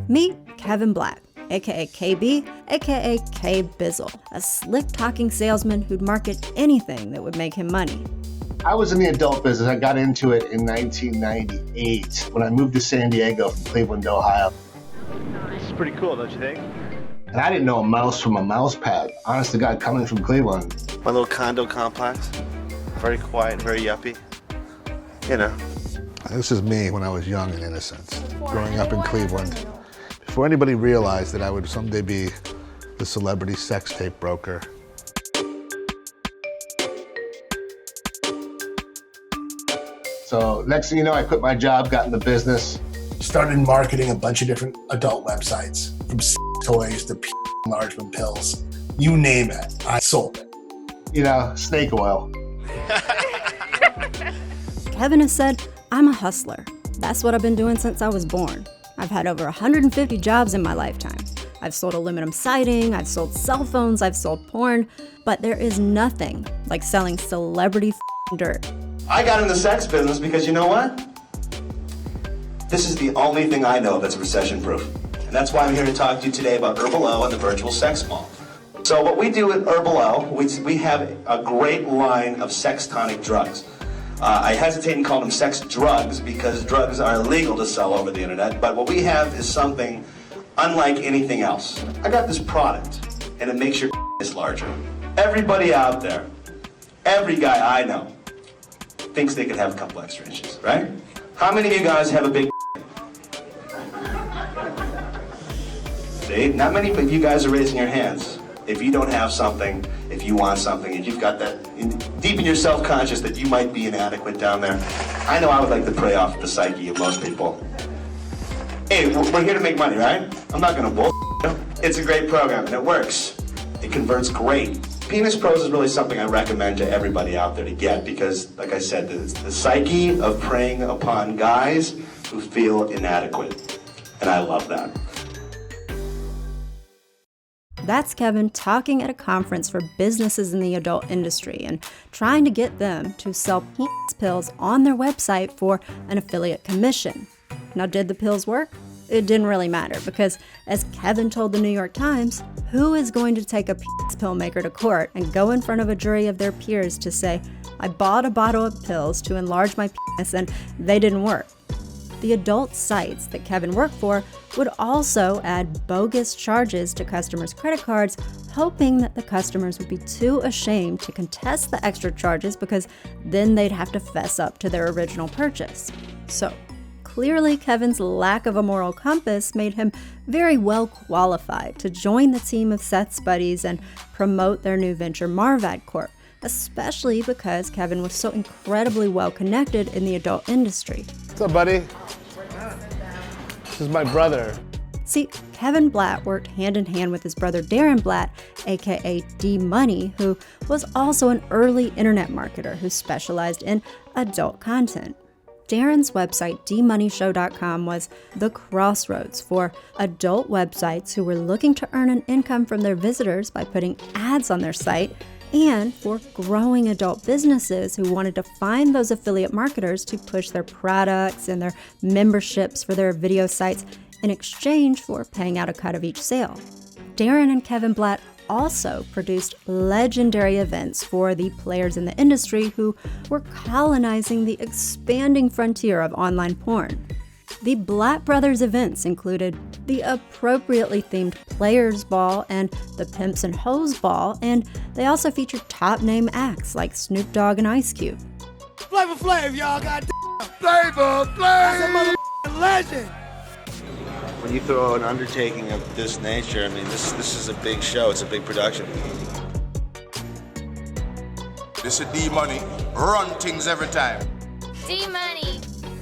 Meet Kevin Black, aka KB, aka K-Bizzle, a slick-talking salesman who'd market anything that would make him money. I was in the adult business. I got into it in 1998 when I moved to San Diego from Cleveland, Ohio. This is pretty cool, don't you think? And I didn't know a mouse from a mouse pad. Honest to God, coming from Cleveland. My little condo complex. Very quiet, very yuppie. You know. This is me when I was young and innocent, growing up in Cleveland. Before anybody realized that I would someday be the celebrity sex tape broker. So next thing you know, I quit my job, got in the business. Started marketing a bunch of different adult websites, from toys to enlargement pills. You name it, I sold it. You know, snake oil. Kevin has said, "I'm a hustler. That's what I've been doing since I was born. I've had over 150 jobs in my lifetime. I've sold aluminum siding, I've sold cell phones, I've sold porn, but there is nothing like selling celebrity dirt." I got in the sex business because you know what? This is the only thing I know that's recession-proof. And that's why I'm here to talk to you today about Herbal O and the virtual sex mall. So what we do at Herbal O, we have a great line of sex tonic drugs. I hesitate and call them sex drugs because drugs are illegal to sell over the internet, but what we have is something unlike anything else. I got this product, and it makes your larger. Everybody out there, every guy I know, thinks they could have a couple extra inches, right? How many of you guys have a big See, not many of you guys are raising your hands. If you don't have something, if you want something, if you've got that deep in your self-conscious that you might be inadequate down there, I know I would like to prey off the psyche of most people. Hey, we're here to make money, right? I'm not gonna bull. It's a great program and it works. It converts great. Penis Pros is really something I recommend to everybody out there to get because, like I said, the psyche of preying upon guys who feel inadequate. And I love that. That's Kevin talking at a conference for businesses in the adult industry and trying to get them to sell penis pills on their website for an affiliate commission. Now, did the pills work? It didn't really matter because, as Kevin told the New York Times, who is going to take a penis pill maker to court and go in front of a jury of their peers to say, "I bought a bottle of pills to enlarge my penis and they didn't work"? The adult sites that Kevin worked for would also add bogus charges to customers' credit cards, hoping that the customers would be too ashamed to contest the extra charges because then they'd have to fess up to their original purchase. So, clearly Kevin's lack of a moral compass made him very well qualified to join the team of Seth's buddies and promote their new venture Marvad Corp, especially because Kevin was so incredibly well connected in the adult industry. What's up, buddy? This is my brother. See, Kevin Blatt worked hand in hand with his brother Darren Blatt, aka D-Money, who was also an early internet marketer who specialized in adult content. Darren's website, dmoneyshow.com, was the crossroads for adult websites who were looking to earn an income from their visitors by putting ads on their site, and for growing adult businesses who wanted to find those affiliate marketers to push their products and their memberships for their video sites in exchange for paying out a cut of each sale. Darren and Kevin Blatt also produced legendary events for the players in the industry who were colonizing the expanding frontier of online porn. The Blatt Brothers events included the appropriately themed Players Ball and the Pimps and Hoes Ball, and they also featured top-name acts like Snoop Dogg and Ice Cube. Flavor Flav, y'all, goddamn! Flavor Flav! That's a motherfucking legend! When you throw an undertaking of this nature, I mean, this is a big show. It's a big production. This is D-Money. Run things every time. D-Money.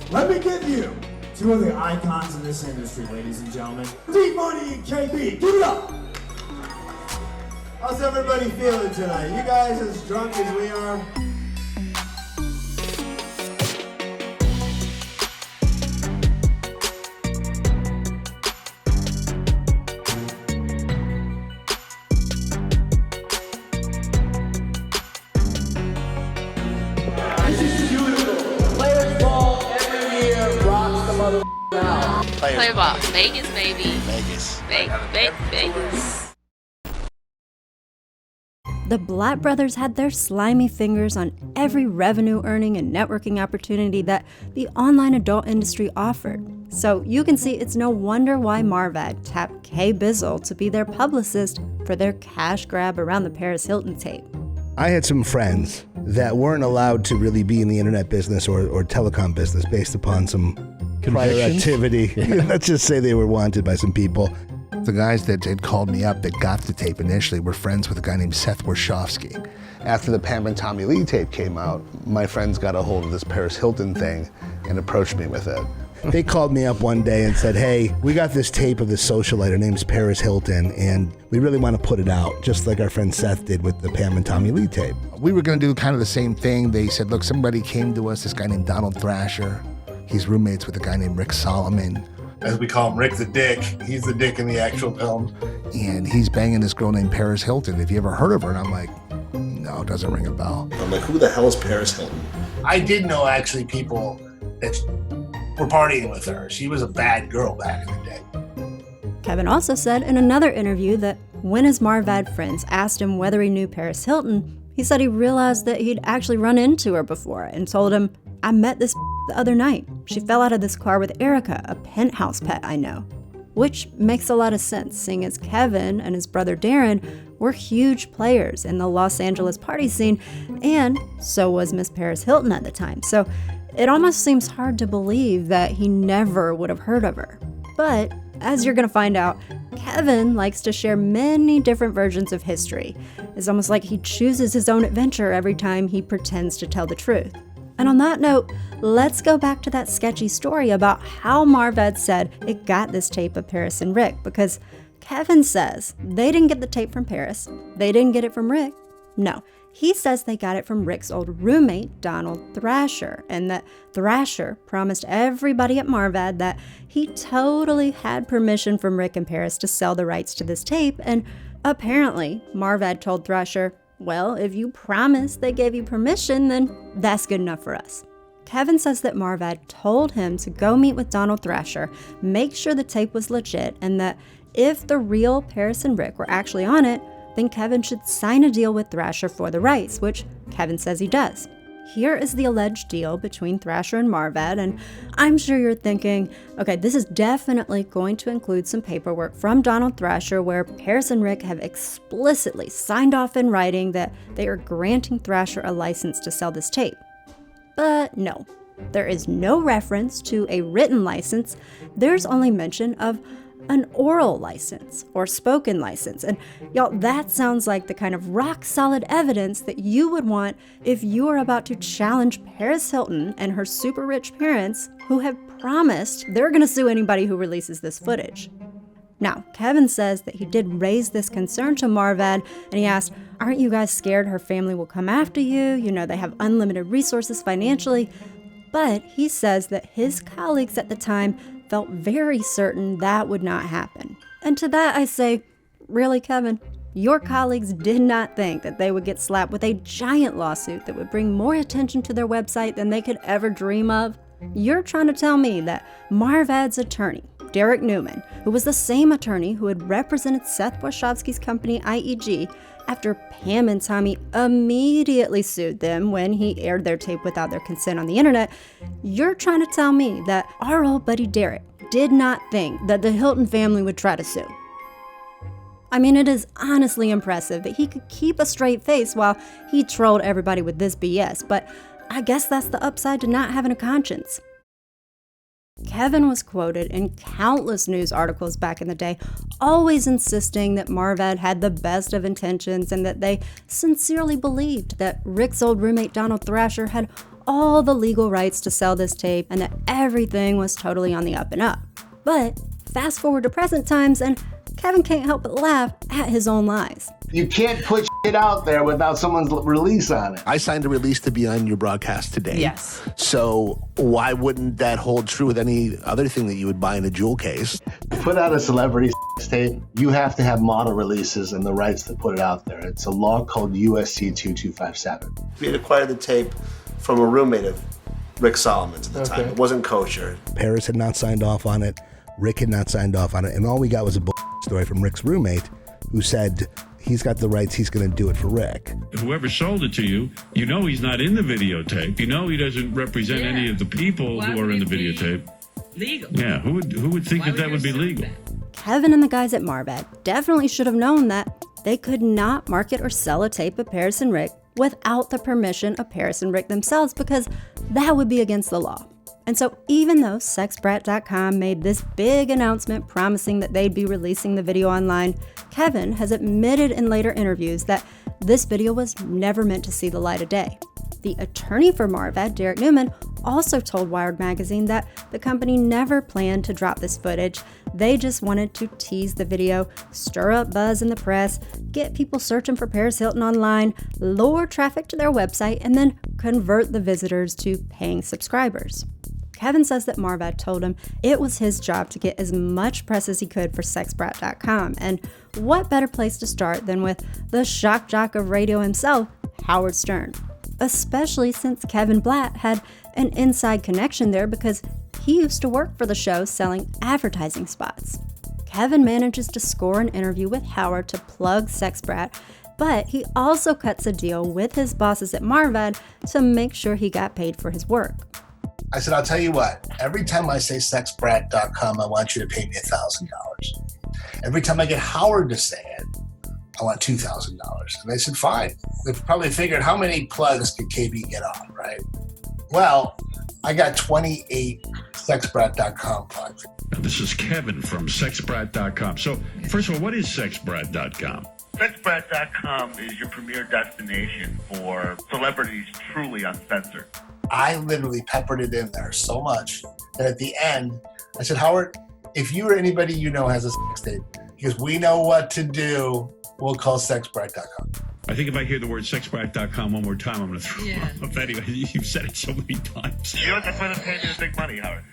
Let me give you two of the icons in this industry, ladies and gentlemen. D-Money and KB, give it up! How's everybody feeling tonight? You guys as drunk as we are? This is beautiful. Players Ball every year rocks the mother out. Play ball. Vegas, baby. Vegas. Vegas. The Blatt brothers had their slimy fingers on every revenue-earning and networking opportunity that the online adult industry offered. So you can see it's no wonder why Marvad tapped Guzzle to be their publicist for their cash grab around the Paris Hilton tape. I had some friends that weren't allowed to really be in the internet business or telecom business based upon some prior activity. Let's just say they were wanted by some people. The guys that had called me up that got the tape initially were friends with a guy named Seth Warshawski. After the Pam and Tommy Lee tape came out, my friends got a hold of this Paris Hilton thing and approached me with it. They called me up one day and said, hey, we got this tape of this socialite, her name's Paris Hilton, and we really want to put it out, just like our friend Seth did with the Pam and Tommy Lee tape. We were going to do kind of the same thing. They said, look, somebody came to us, this guy named Donald Thrasher. He's roommates with a guy named Rick Solomon. As we call him, Rick the Dick. He's the dick in the actual film. And he's banging this girl named Paris Hilton. Have you ever heard of her? And I'm like, no, it doesn't ring a bell. I'm like, who the hell is Paris Hilton? I did know actually people that were partying with her. She was a bad girl back in the day. Kevin also said in another interview that when his Marvad friends asked him whether he knew Paris Hilton, he said he realized that he'd actually run into her before and told him, I met this the other night. She fell out of this car with Erica, a penthouse pet I know. Which makes a lot of sense, seeing as Kevin and his brother Darren were huge players in the Los Angeles party scene, and so was Miss Paris Hilton at the time. So it almost seems hard to believe that he never would have heard of her. But as you're going to find out, Kevin likes to share many different versions of history. It's almost like he chooses his own adventure every time he pretends to tell the truth. And on that note, let's go back to that sketchy story about how Marvad said it got this tape of Paris and Rick, because Kevin says they didn't get the tape from Paris, they didn't get it from Rick. No, he says they got it from Rick's old roommate, Donald Thrasher, and that Thrasher promised everybody at Marvad that he totally had permission from Rick and Paris to sell the rights to this tape, and apparently Marvad told Thrasher, well, if you promise they gave you permission, then that's good enough for us. Kevin says that Marvad told him to go meet with Donald Thrasher, make sure the tape was legit, and that if the real Paris and Rick were actually on it, then Kevin should sign a deal with Thrasher for the rights, which Kevin says he does. Here is the alleged deal between Thrasher and Marvad, and I'm sure you're thinking, okay, this is definitely going to include some paperwork from Donald Thrasher where Paris and Rick have explicitly signed off in writing that they are granting Thrasher a license to sell this tape. But no, there is no reference to a written license. There's only mention of an oral license or spoken license. And y'all, that sounds like the kind of rock solid evidence that you would want if you were about to challenge Paris Hilton and her super rich parents who have promised they're going to sue anybody who releases this footage. Now, Kevin says that he did raise this concern to Marvad, and he asked, aren't you guys scared her family will come after you? You know, they have unlimited resources financially. But he says that his colleagues at the time felt very certain that would not happen. And to that I say, really, Kevin? Your colleagues did not think that they would get slapped with a giant lawsuit that would bring more attention to their website than they could ever dream of? You're trying to tell me that Marvad's attorney, Derek Newman, who was the same attorney who had represented Seth Warshawski's company IEG after Pam and Tommy immediately sued them when he aired their tape without their consent on the internet, you're trying to tell me that our old buddy Derek did not think that the Hilton family would try to sue. I mean, it is honestly impressive that he could keep a straight face while he trolled everybody with this BS, but I guess that's the upside to not having a conscience. Kevin was quoted in countless news articles back in the day, always insisting that Marvad had the best of intentions and that they sincerely believed that Rick's old roommate Donald Thrasher had all the legal rights to sell this tape and that everything was totally on the up and up. But fast forward to present times and Kevin can't help but laugh at his own lies. You can't put shit out there without someone's release on it. I signed a release to be on your broadcast today. Yes. So why wouldn't that hold true with any other thing that you would buy in a jewel case? To put out a celebrity tape, you have to have model releases and the rights to put it out there. It's a law called USC 2257. We had acquired the tape from a roommate of Rick Solomon's at the time. It wasn't kosher. Paris had not signed off on it. Rick had not signed off on it, and all we got was a story from Rick's roommate who said he's got the rights, he's going to do it for Rick. Whoever sold it to you, you know he's not in the videotape. You know he doesn't represent any of the people who are in the videotape. Legal. Yeah, who would think that would be legal? Kevin and the guys at Marvad definitely should have known that they could not market or sell a tape of Paris and Rick without the permission of Paris and Rick themselves, because that would be against the law. And so even though sexbrat.com made this big announcement promising that they'd be releasing the video online, Kevin has admitted in later interviews that this video was never meant to see the light of day. The attorney for Marvad, Derek Newman, also told Wired magazine that the company never planned to drop this footage. They just wanted to tease the video, stir up buzz in the press, get people searching for Paris Hilton online, lure traffic to their website, and then convert the visitors to paying subscribers. Kevin says that Marvad told him it was his job to get as much press as he could for sexbrat.com, and what better place to start than with the shock jock of radio himself, Howard Stern. Especially since Kevin Blatt had an inside connection there because he used to work for the show selling advertising spots. Kevin manages to score an interview with Howard to plug Sexbrat, but he also cuts a deal with his bosses at Marvad to make sure he got paid for his work. I said, I'll tell you what, every time I say sexbrat.com, I want you to pay me $1,000. Every time I get Howard to say it, I want $2,000. And they said, fine. They've probably figured how many plugs could KB get on, right? Well, I got 28 sexbrat.com plugs. Now, this is Kevin from sexbrat.com. So, first of all, what is sexbrat.com? Sexbrat.com is your premier destination for celebrities truly uncensored. I literally peppered it in there so much that at the end, I said, Howard, if you or anybody you know has a sex tape, because we know what to do, we'll call sexbrat.com. I think if I hear the word sexbrat.com one more time, I'm going to throw up. Anyway, you've said it so many times. You don't have to pay me the big money, Howard.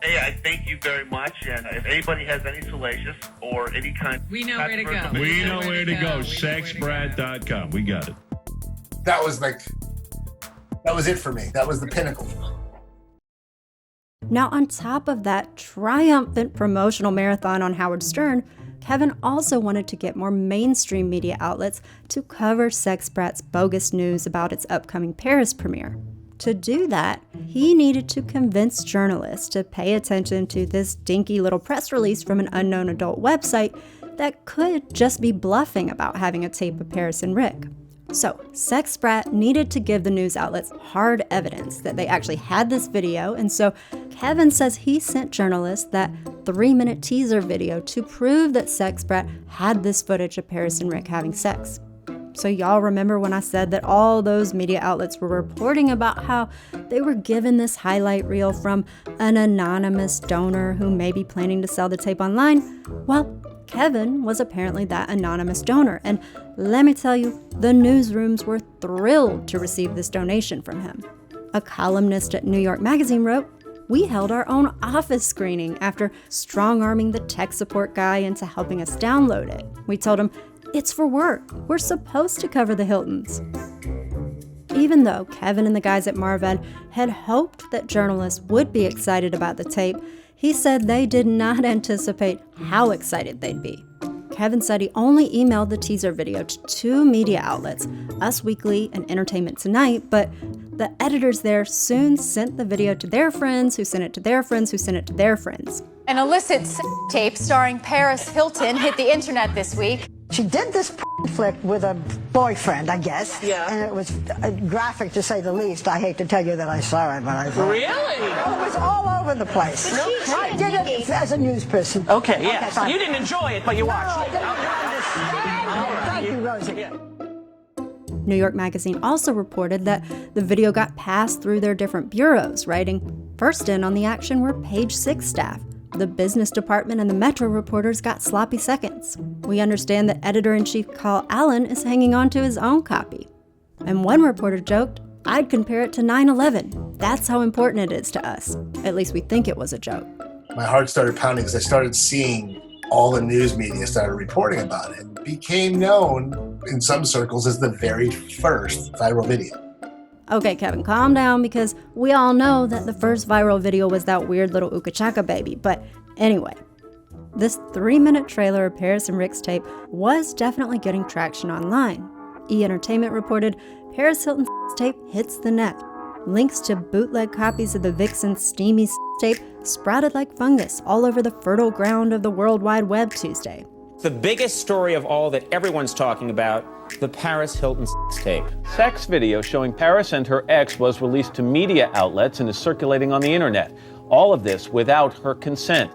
Hey, I thank you very much, and if anybody has any salacious or any kind... We know where to go. We know where to go. Sexbrat.com. We got it. That was it for me. That was the pinnacle. Now, on top of that triumphant promotional marathon on Howard Stern, Kevin also wanted to get more mainstream media outlets to cover Sexbrat's bogus news about its upcoming Paris premiere. To do that, he needed to convince journalists to pay attention to this dinky little press release from an unknown adult website that could just be bluffing about having a tape of Paris and Rick. So, Sexbrat needed to give the news outlets hard evidence that they actually had this video, and so Kevin says he sent journalists that 3-minute teaser video to prove that Sexbrat had this footage of Paris and Rick having sex. So y'all remember when I said that all those media outlets were reporting about how they were given this highlight reel from an anonymous donor who may be planning to sell the tape online? Well, Kevin was apparently that anonymous donor, and let me tell you, the newsrooms were thrilled to receive this donation from him. A columnist at New York Magazine wrote, "We held our own office screening after strong-arming the tech support guy into helping us download it. We told him, it's for work. We're supposed to cover the Hiltons." Even though Kevin and the guys at Marvad had hoped that journalists would be excited about the tape, he said they did not anticipate how excited they'd be. Kevin said he only emailed the teaser video to 2 media outlets, Us Weekly and Entertainment Tonight, but the editors there soon sent the video to their friends, who sent it to their friends, who sent it to their friends. An illicit tape starring Paris Hilton hit the internet this week. She did this flick with a boyfriend, I guess. Yeah. And it was graphic, to say the least. I hate to tell you that I saw it, but I saw Really? it was all over the place. No, I did it as a news person. Okay, yeah. Okay, fine. You didn't enjoy it, but you watched it. Thank you, Rosie. Yeah. New York Magazine also reported that the video got passed through their different bureaus, writing, "First in on the action were Page 6 staff. The business department and the Metro reporters got sloppy seconds. We understand that editor-in-chief Carl Allen is hanging on to his own copy." And one reporter joked, "I'd compare it to 9/11. That's how important it is to us." At least we think it was a joke. My heart started pounding because I started seeing all the news media started reporting about it. It became known in some circles as the very first viral video. Okay, Kevin, calm down, because we all know that the first viral video was that weird little Ukachaka baby. But anyway, This 3-minute trailer of Paris and Rick's tape was definitely getting traction online. E! Entertainment reported Paris Hilton's tape hits the net. Links to bootleg copies of the Vixen's steamy tape sprouted like fungus all over the fertile ground of the World Wide Web Tuesday. The biggest story of all that everyone's talking about, the Paris Hilton tape. Sex video showing Paris and her ex was released to media outlets and is circulating on the internet. All of this without her consent.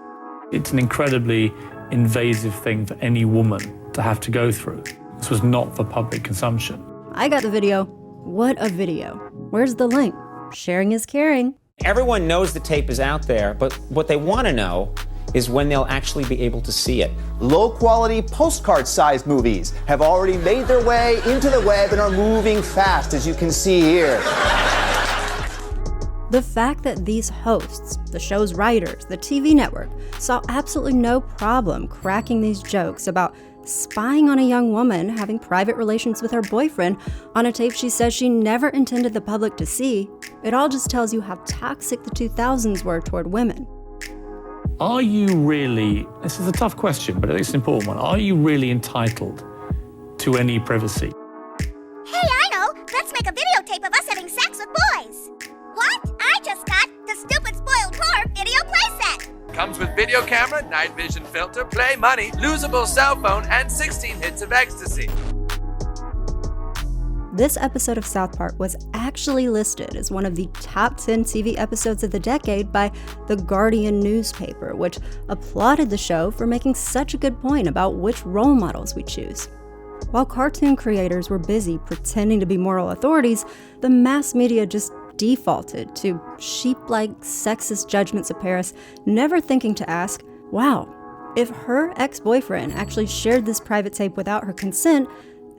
It's an incredibly invasive thing for any woman to have to go through. This was not for public consumption. I got the video. What a video. Where's the link? Sharing is caring. Everyone knows the tape is out there, but what they want to know is when they'll actually be able to see it. Low-quality postcard-sized movies have already made their way into the web and are moving fast, as you can see here. The fact that these hosts, the show's writers, the TV network, saw absolutely no problem cracking these jokes about spying on a young woman having private relations with her boyfriend on a tape she says she never intended the public to see, it all just tells you how toxic the 2000s were toward women. Are you really, this is a tough question, but it's an important one, are you really entitled to any privacy? Hey, I know! Let's make a videotape of us having sex with boys! What? I just got the stupid spoiled whore video playset! Comes with video camera, night vision filter, play money, losable cell phone, and 16 hits of ecstasy. This episode of South Park was actually listed as one of the top 10 TV episodes of the decade by The Guardian newspaper, which applauded the show for making such a good point about which role models we choose. While cartoon creators were busy pretending to be moral authorities, the mass media just defaulted to sheep-like sexist judgments of Paris, never thinking to ask, wow, if her ex-boyfriend actually shared this private tape without her consent,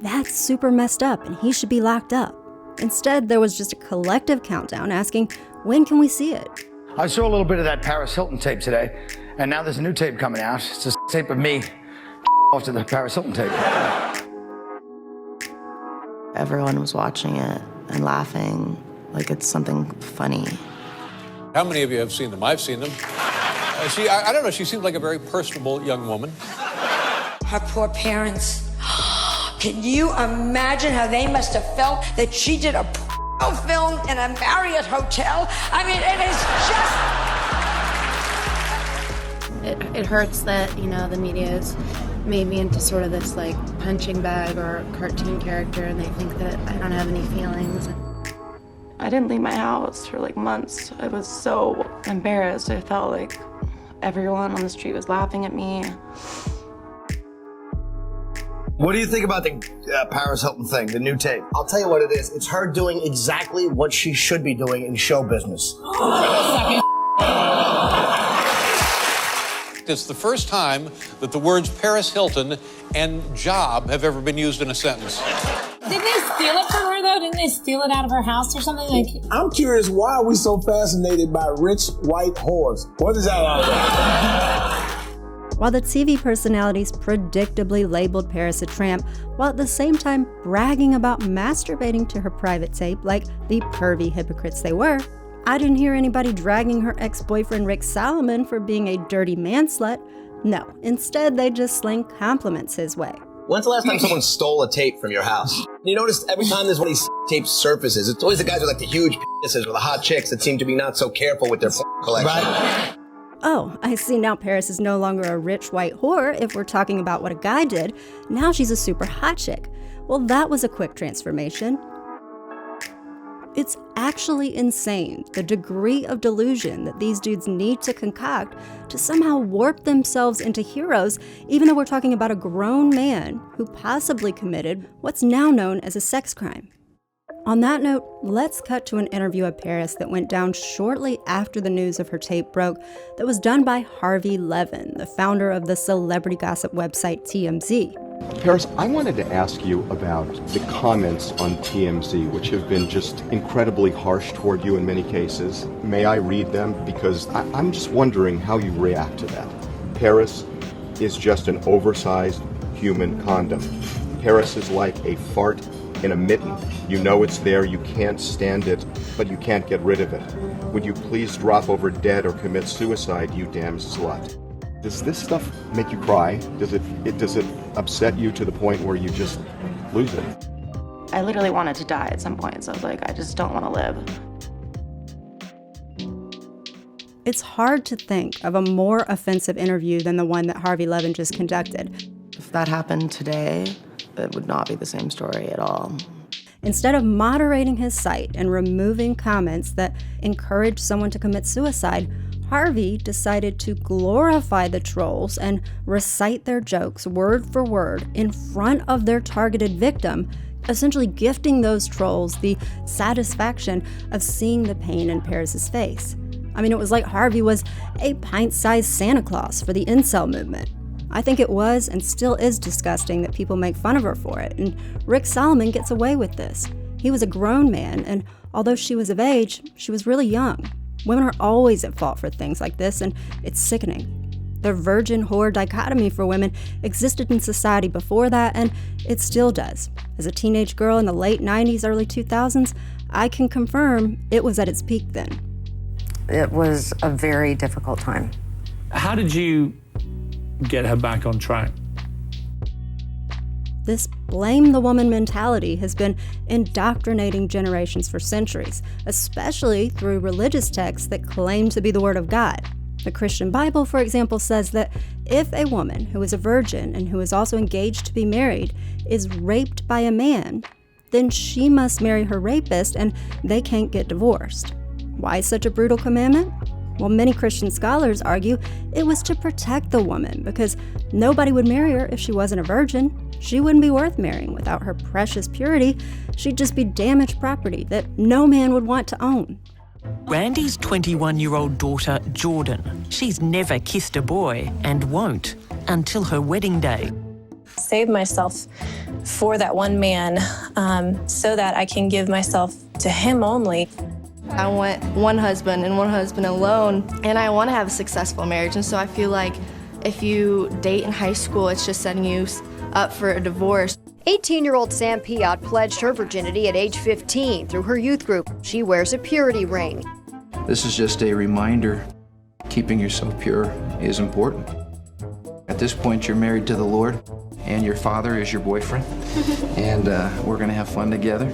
that's super messed up and he should be locked up. Instead, there was just a collective countdown asking, when can we see it? I saw a little bit of that Paris Hilton tape today, and now there's a new tape coming out. It's a tape of me after the Paris Hilton tape. Everyone was watching it and laughing like it's something funny. How many of you have seen them? I've seen them. I don't know, she seemed like a very personable young woman. Her poor parents. Can you imagine how they must have felt that she did a film in a Marriott hotel? I mean, it is just... It hurts that, you know, the media has made me into sort of this, like, punching bag or cartoon character, and they think that I don't have any feelings. I didn't leave my house for, like, months. I was so embarrassed. I felt like everyone on the street was laughing at me. What do you think about the Paris Hilton thing, the new tape? I'll tell you what it is. It's her doing exactly what she should be doing in show business. It's the first time that the words Paris Hilton and job have ever been used in a sentence. Didn't they steal it from her, though? Didn't they steal it out of her house or something? Like, I'm curious, why are we so fascinated by rich white whores? What is that all about? While the TV personalities predictably labeled Paris a tramp, while at the same time bragging about masturbating to her private tape like the pervy hypocrites they were, I didn't hear anybody dragging her ex-boyfriend Rick Salomon for being a dirty man-slut. No, instead they just sling compliments his way. When's the last time someone stole a tape from your house? You notice every time there's one of these tape surfaces, it's always the guys with like the huge penises or the hot chicks that seem to be not so careful with their collection. Right. Oh, I see now Paris is no longer a rich white whore if we're talking about what a guy did. Now she's a super hot chick. Well, that was a quick transformation. It's actually insane, the degree of delusion that these dudes need to concoct to somehow warp themselves into heroes, even though we're talking about a grown man who possibly committed what's now known as a sex crime. On that note, let's cut to an interview of Paris that went down shortly after the news of her tape broke that was done by Harvey Levin, the founder of the celebrity gossip website TMZ. Paris, I wanted to ask you about the comments on TMZ, which have been just incredibly harsh toward you in many cases. May I read them? Because I'm just wondering how you react to that. Paris is just an oversized human condom. Paris is like a fart in a mitten. You know it's there, you can't stand it, but you can't get rid of it. Would you please drop over dead or commit suicide, you damn slut? Does this stuff make you cry? Does it upset you to the point where you just lose it? I literally wanted to die at some point, so I was like, I just don't want to live. It's hard to think of a more offensive interview than the one that Harvey Levin just conducted. If that happened today, it would not be the same story at all. Instead of moderating his site and removing comments that encouraged someone to commit suicide, Harvey decided to glorify the trolls and recite their jokes word for word in front of their targeted victim, essentially gifting those trolls the satisfaction of seeing the pain in Paris's face. I mean, it was like Harvey was a pint-sized Santa Claus for the incel movement. I think it was and still is disgusting that people make fun of her for it, and Rick Solomon gets away with this. He was a grown man, and although she was of age, she was really young. Women are always at fault for things like this, and it's sickening. The virgin-whore dichotomy for women existed in society before that, and it still does. As a teenage girl in the late 90s, early 2000s, I can confirm it was at its peak then. It was a very difficult time. How did you get her back on track? This blame the woman mentality has been indoctrinating generations for centuries, especially through religious texts that claim to be the Word of God. The Christian Bible, for example, says that if a woman who is a virgin and who is also engaged to be married is raped by a man, then she must marry her rapist and they can't get divorced. Why such a brutal commandment? Well, many Christian scholars argue it was to protect the woman because nobody would marry her if she wasn't a virgin. She wouldn't be worth marrying without her precious purity. She'd just be damaged property that no man would want to own. Randy's 21-year-old daughter, Jordan. She's never kissed a boy and won't until her wedding day. Save myself for that one man so that I can give myself to him only. I want one husband and one husband alone, and I want to have a successful marriage. And so I feel like if you date in high school, it's just setting you up for a divorce. 18-year-old Sam Piot pledged her virginity at age 15 through her youth group. She wears a purity ring. This is just a reminder. Keeping yourself pure is important. At this point, you're married to the Lord, and your father is your boyfriend, and we're going to have fun together.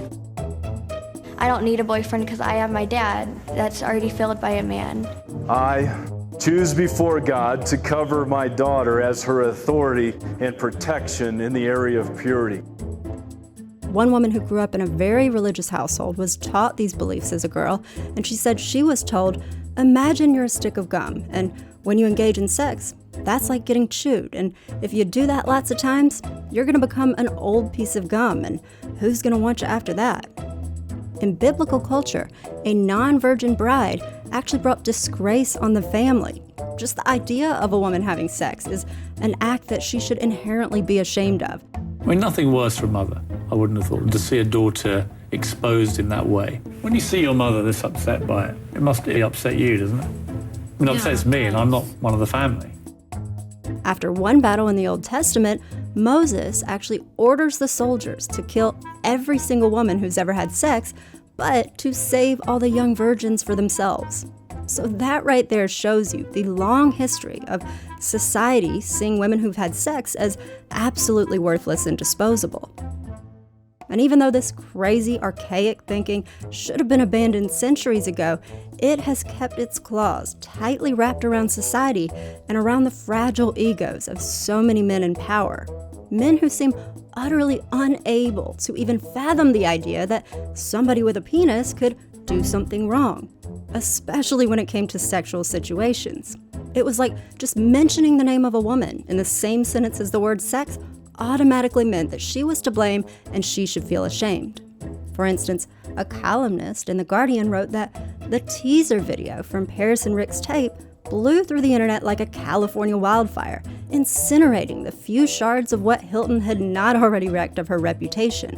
I don't need a boyfriend because I have my dad that's already filled by a man. I choose before God to cover my daughter as her authority and protection in the area of purity. One woman who grew up in a very religious household was taught these beliefs as a girl, and she said she was told, imagine you're a stick of gum, and when you engage in sex, that's like getting chewed, and if you do that lots of times, you're going to become an old piece of gum, and who's going to want you after that? In biblical culture, a non-virgin bride actually brought disgrace on the family. Just the idea of a woman having sex is an act that she should inherently be ashamed of. I mean, nothing worse for a mother, I wouldn't have thought, to see a daughter exposed in that way. When you see your mother this upset by it, it must upset you, doesn't it? It upsets me, and I'm not one of the family. After one battle in the Old Testament, Moses actually orders the soldiers to kill every single woman who's ever had sex, but to save all the young virgins for themselves. So that right there shows you the long history of society seeing women who've had sex as absolutely worthless and disposable. And even though this crazy, archaic thinking should have been abandoned centuries ago, it has kept its claws tightly wrapped around society and around the fragile egos of so many men in power. Men who seem utterly unable to even fathom the idea that somebody with a penis could do something wrong, especially when it came to sexual situations. It was like just mentioning the name of a woman in the same sentence as the word sex automatically meant that she was to blame and she should feel ashamed. For instance, a columnist in The Guardian wrote that the teaser video from Paris and Rick's tape blew through the internet like a California wildfire, incinerating the few shards of what Hilton had not already wrecked of her reputation.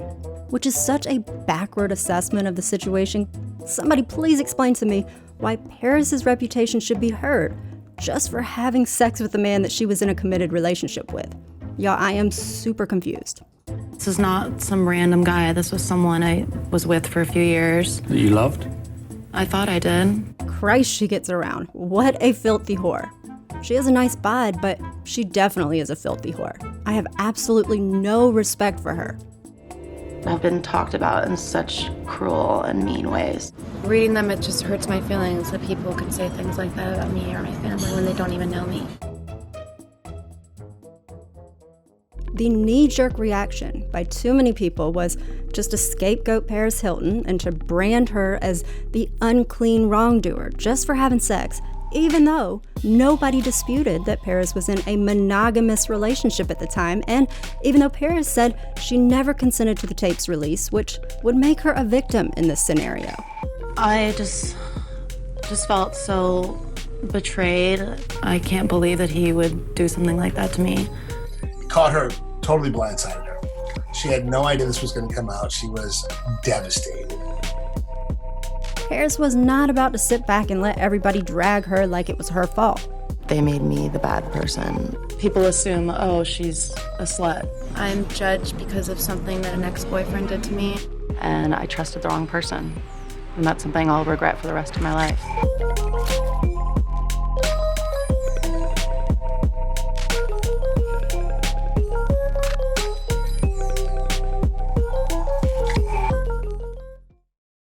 Which is such a backward assessment of the situation. Somebody please explain to me why Paris's reputation should be hurt just for having sex with the man that she was in a committed relationship with. Y'all, I am super confused. This is not some random guy. This was someone I was with for a few years. That you loved? I thought I did. Christ, she gets around. What a filthy whore. She has a nice bod, but she definitely is a filthy whore. I have absolutely no respect for her. I've been talked about in such cruel and mean ways. Reading them, it just hurts my feelings that people could say things like that about me or my family when they don't even know me. The knee-jerk reaction by too many people was just to scapegoat Paris Hilton and to brand her as the unclean wrongdoer just for having sex, even though nobody disputed that Paris was in a monogamous relationship at the time, and even though Paris said she never consented to the tape's release, which would make her a victim in this scenario. I just felt so betrayed. I can't believe that he would do something like that to me. Caught her, totally blindsided her. She had no idea this was going to come out. She was devastated. Paris was not about to sit back and let everybody drag her like it was her fault. They made me the bad person. People assume, oh, she's a slut. I'm judged because of something that an ex-boyfriend did to me. And I trusted the wrong person. And that's something I'll regret for the rest of my life.